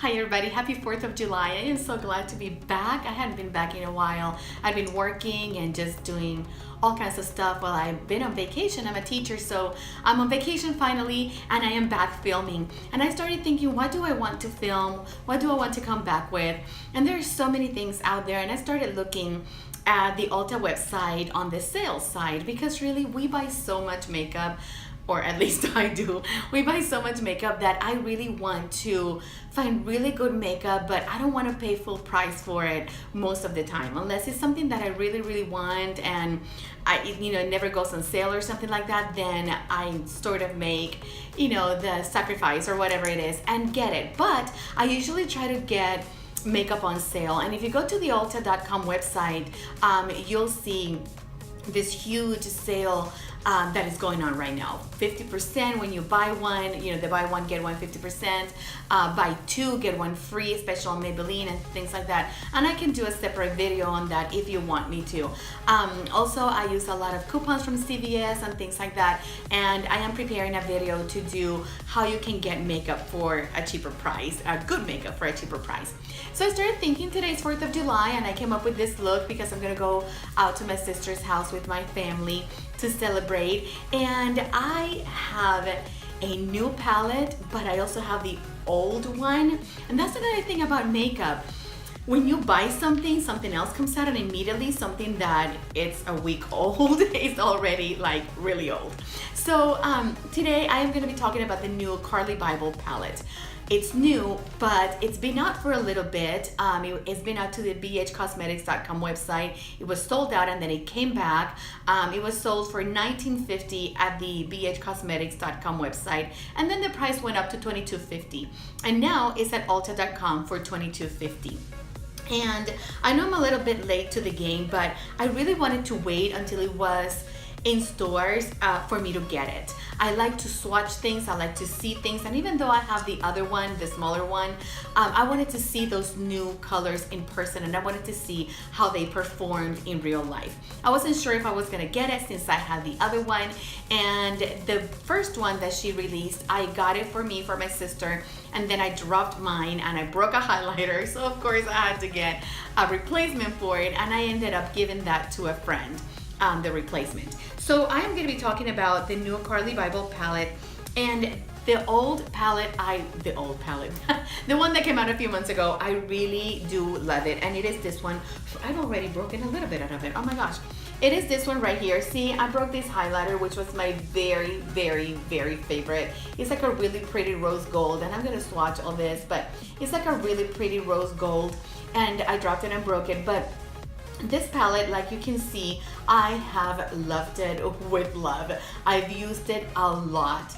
Hi everybody, happy 4th of July. I am so glad to be back. I hadn't been back in a while. I've been working and just doing all kinds of stuff while I've been on vacation. I'm a teacher, so I'm on vacation finally, and I am back filming. And I started thinking, what do I want to film? What do I want to come back with? And there's so many things out there, and I started looking at the Ulta website on the sales side, because really we buy so much makeup, or at least I do. We buy so much makeup that I really want to find really good makeup, but I don't want to pay full price for it most of the time, unless it's something that I really want and it never goes on sale or something like that. Then I sort of make the sacrifice or whatever it is and get it. But I usually try to get makeup on sale, and if you go to the Ulta.com website, you'll see this huge sale that is going on right now. 50% when you buy one, the buy one get one 50%, buy two get one free, especially on Maybelline and things like that. And I can do a separate video on that if you want me to. Also, I use a lot of coupons from CVS and things like that, and I am preparing a video to do how you can get makeup for a cheaper price, good makeup for a cheaper price. So I started thinking, today's 4th of July, and I came up with this look because I'm gonna go out to my sister's house with my family to celebrate. And I have a new palette, but I also have the old one. And that's another thing about makeup. When you buy something, something else comes out, and immediately something that it's a week old is already like really old. So today I am going to be talking about the new Carli Bybel palette. It's new, but it's been out for a little bit. It's been out to the bhcosmetics.com website. It was sold out and then it came back. It was sold for $19.50 at the bhcosmetics.com website, and then the price went up to $22.50. And now it's at ulta.com for $22.50. And I know I'm a little bit late to the game, but I really wanted to wait until it was in stores for me to get it. I like to swatch things, I like to see things, and even though I have the other one, the smaller one, I wanted to see those new colors in person, and I wanted to see how they performed in real life. I wasn't sure if I was gonna get it since I had the other one, and the first one that she released, I got it for me, for my sister, and then I dropped mine and I broke a highlighter, so of course I had to get a replacement for it, and I ended up giving that to a friend. The replacement. So I am going to be talking about the new Carli Bybel palette, and the old palette, the one that came out a few months ago. I really do love it, and it is this one. I've already broken a little bit out of it. Oh my gosh. It is this one right here. See, I broke this highlighter, which was my very favorite. It's like a really pretty rose gold, and I'm going to swatch all this, but it's like a really pretty rose gold, and I dropped it and broke it. But this palette, like you can see, I have loved it with love. I've used it a lot.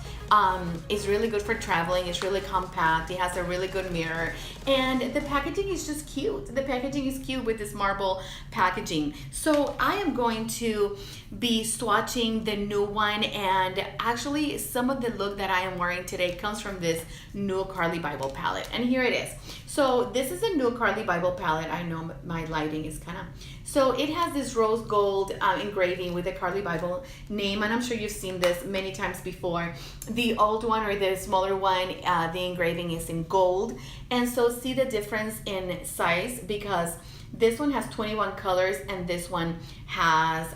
It's really good for traveling. It's really compact. It has a really good mirror, and the packaging is just cute. The packaging is cute with this marble packaging. So I am going to be swatching the new one, and actually some of the look that I am wearing today comes from this new Carli Bybel palette, and here it is. So this is a new Carli Bybel palette. I know my lighting is kind of, so it has this rose gold engraving with the Carli Bybel name, and I'm sure you've seen this many times before. The old one, or the smaller one, the engraving is in gold, and so see the difference in size, because this one has 21 colors and this one has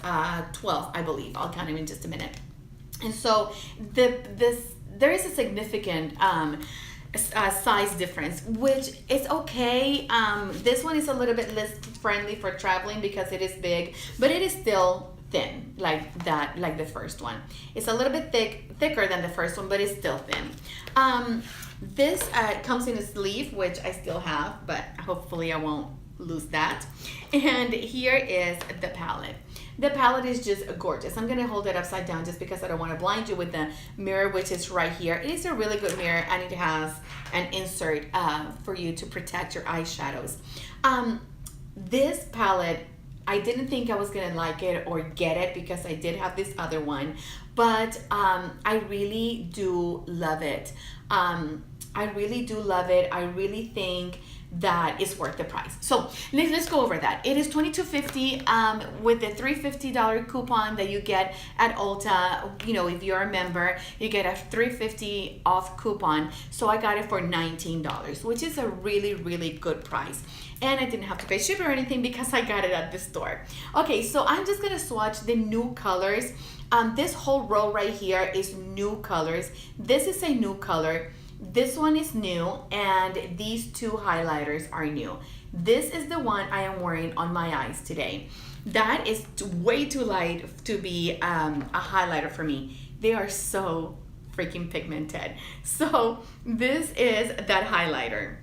12, I believe. I'll count them in just a minute. And so there is a significant size difference, which is okay. This one is a little bit less friendly for traveling because it is big, but it is still thin like that, like the first one. It's a little bit thicker than the first one, but it's still thin. This comes in a sleeve, which I still have, but hopefully I won't lose that. And here is the palette. The palette is just gorgeous. I'm gonna hold it upside down just because I don't want to blind you with the mirror, which is right here. It is a really good mirror, and it has an insert for you to protect your eyeshadows. This palette, I didn't think I was gonna like it or get it because I did have this other one, but I really do love it. I really do love it. I really think that is worth the price. So let's go over that. It is $22.50 with the $350 coupon that you get at Ulta. You know, if you're a member, you get a $350 off coupon. So I got it for $19, which is a really, really good price. And I didn't have to pay shipping or anything because I got it at the store. Okay, so I'm just gonna swatch the new colors. This whole row right here is new colors. This is a new color. This one is new, and these two highlighters are new. This is the one I am wearing on my eyes today. That is way too light to be a highlighter for me. They are so freaking pigmented. So this is that highlighter.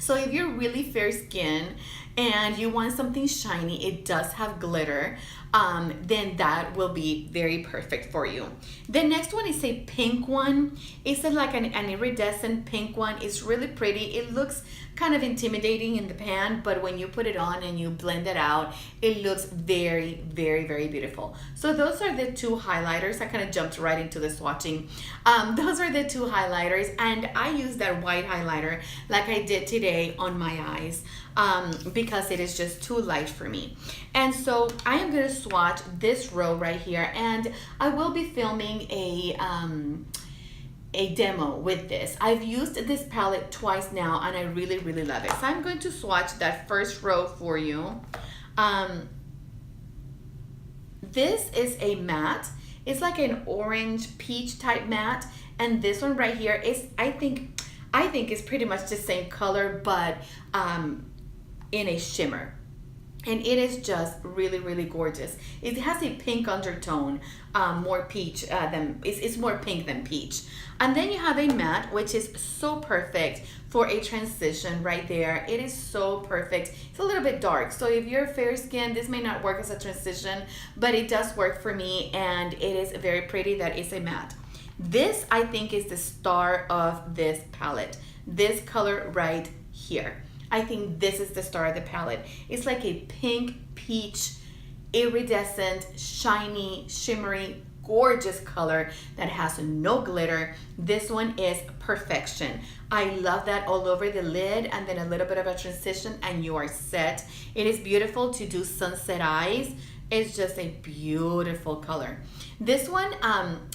So if you're really fair skin and you want something shiny, it does have glitter, then that will be very perfect for you. The next one is a pink one. It's like an iridescent pink one. It's really pretty. It looks kind of intimidating in the pan, but when you put it on and you blend it out, it looks very, very, very beautiful. So those are the two highlighters. I kind of jumped right into the swatching. Those are the two highlighters, and I use that white highlighter like I did today on my eyes because it is just too light for me. And so I am going to swatch this row right here, and I will be filming a demo with this. I've used this palette twice now, and I really, really love it. So I'm going to swatch that first row for you. This is a matte. It's like an orange peach type matte, and this one right here is, I think it's pretty much the same color, but in a shimmer. And it is just really, really gorgeous. It has a pink undertone, more peach it's more pink than peach. And then you have a matte, which is so perfect for a transition right there. It is so perfect. It's a little bit dark, so if you're fair skin, this may not work as a transition, but it does work for me, and it is very pretty. That is a matte. This, I think, is the star of this palette. This color right here. I think this is the star of the palette. It's like a pink peach, iridescent, shiny, shimmery, gorgeous color that has no glitter. This one is perfection. I love that all over the lid, and then a little bit of a transition and you are set. It is beautiful to do sunset eyes. It's just a beautiful color. This one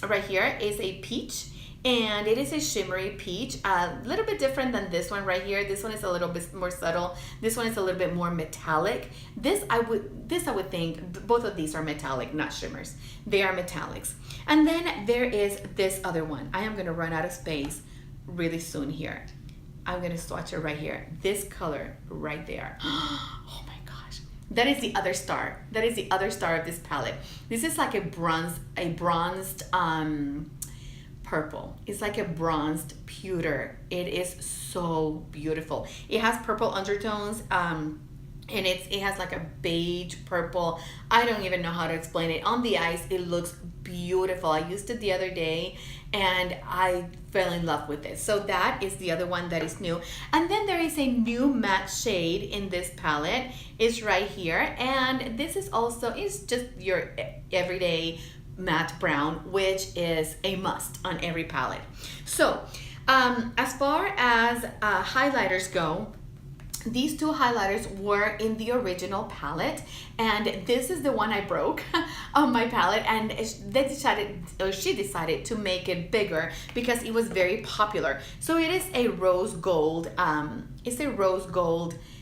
right here is a peach, and it is a shimmery peach, a little bit different than this one right here. This one is a little bit more subtle. This one is a little bit more metallic. This I would think both of these are metallic, not shimmers. They are metallics. And then there is this other one. I am going to run out of space really soon here. I'm going to swatch it right here. This color right there. Oh my gosh. That is the other star. That is the other star of this palette. This is like a bronzed purple. It's like a bronzed pewter. It is so beautiful. It has purple undertones, and it has like a beige purple. I don't even know how to explain it. On the eyes, it looks beautiful. I used it the other day and I fell in love with it. So that is the other one that is new. And then there is a new matte shade in this palette. It's right here, and this is also, it's just your everyday matte brown, which is a must on every palette. So as far as highlighters go, these two highlighters were in the original palette, and this is the one I broke on my palette, and she decided to make it bigger because it was very popular. So it is a rose gold,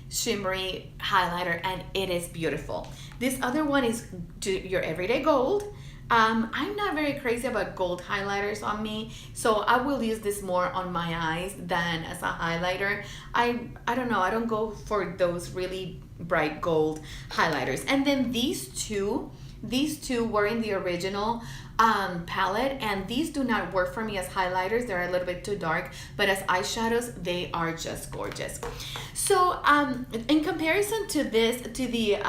shimmery highlighter, and it is beautiful. This other one is your everyday gold. I'm not very crazy about gold highlighters on me, so I will use this more on my eyes than as a highlighter. I don't know, I don't go for those really bright gold highlighters. And then these two were in the original palette, and these do not work for me as highlighters. They're a little bit too dark, but as eyeshadows, they are just gorgeous. So in comparison to the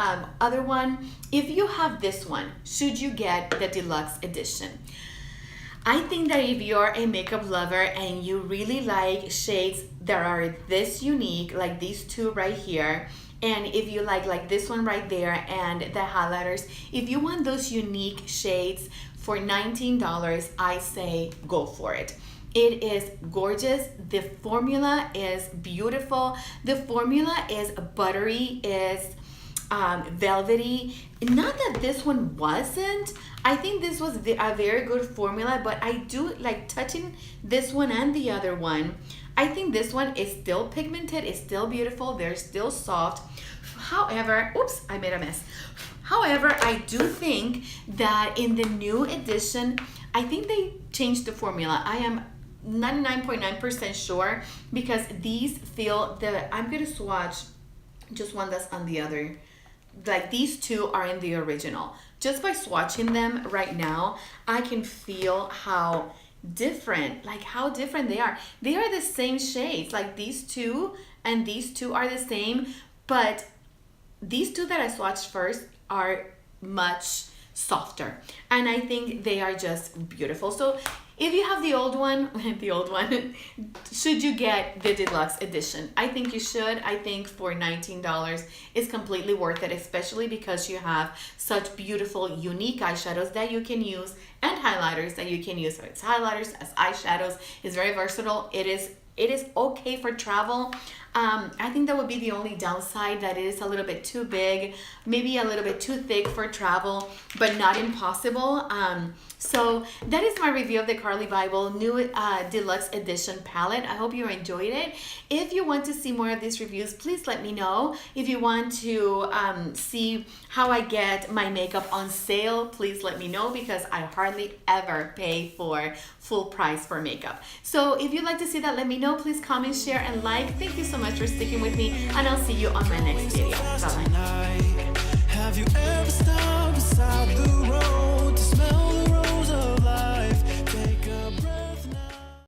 other one, if you have this one, should you get the deluxe edition? I think that if you're a makeup lover and you really like shades that are this unique, like these two right here, and if you like this one right there and the highlighters, if you want those unique shades for $19, I say go for it. It is gorgeous. The formula is beautiful. The formula is buttery, is velvety. Not that this one wasn't. I think this was a very good formula, but I do like touching this one and the other one. I think this one is still pigmented, it's still beautiful, they're still soft. However, oops, I made a mess. However, I do think that in the new edition, I think they changed the formula. I am 99.9% sure, because these feel I'm gonna swatch just one that's on the other. Like these two are in the original. Just by swatching them right now, I can feel how different they are. They are the same shades. Like these two and these two are the same, but these two that I swatched first are much softer, and I think they are just beautiful. So if you have the old one, should you get the deluxe edition? I think you should. I think for $19 it's completely worth it, especially because you have such beautiful, unique eyeshadows that you can use, and highlighters that you can use. So it's highlighters as eyeshadows. It's very versatile. It is okay for travel. I think that would be the only downside, that it is a little bit too big, maybe a little bit too thick for travel, but not impossible. So that is my review of the Carli Bybel new deluxe edition palette. I hope you enjoyed it. If you want to see more of these reviews, please let me know. If you want to see how I get my makeup on sale, please let me know, because I hardly ever pay for full price for makeup. So if you'd like to see that, let me know. Please comment, share, and like. Thank you so much for sticking with me, and I'll see you on my next video. Bye-bye. Have you ever stopped beside the road to smell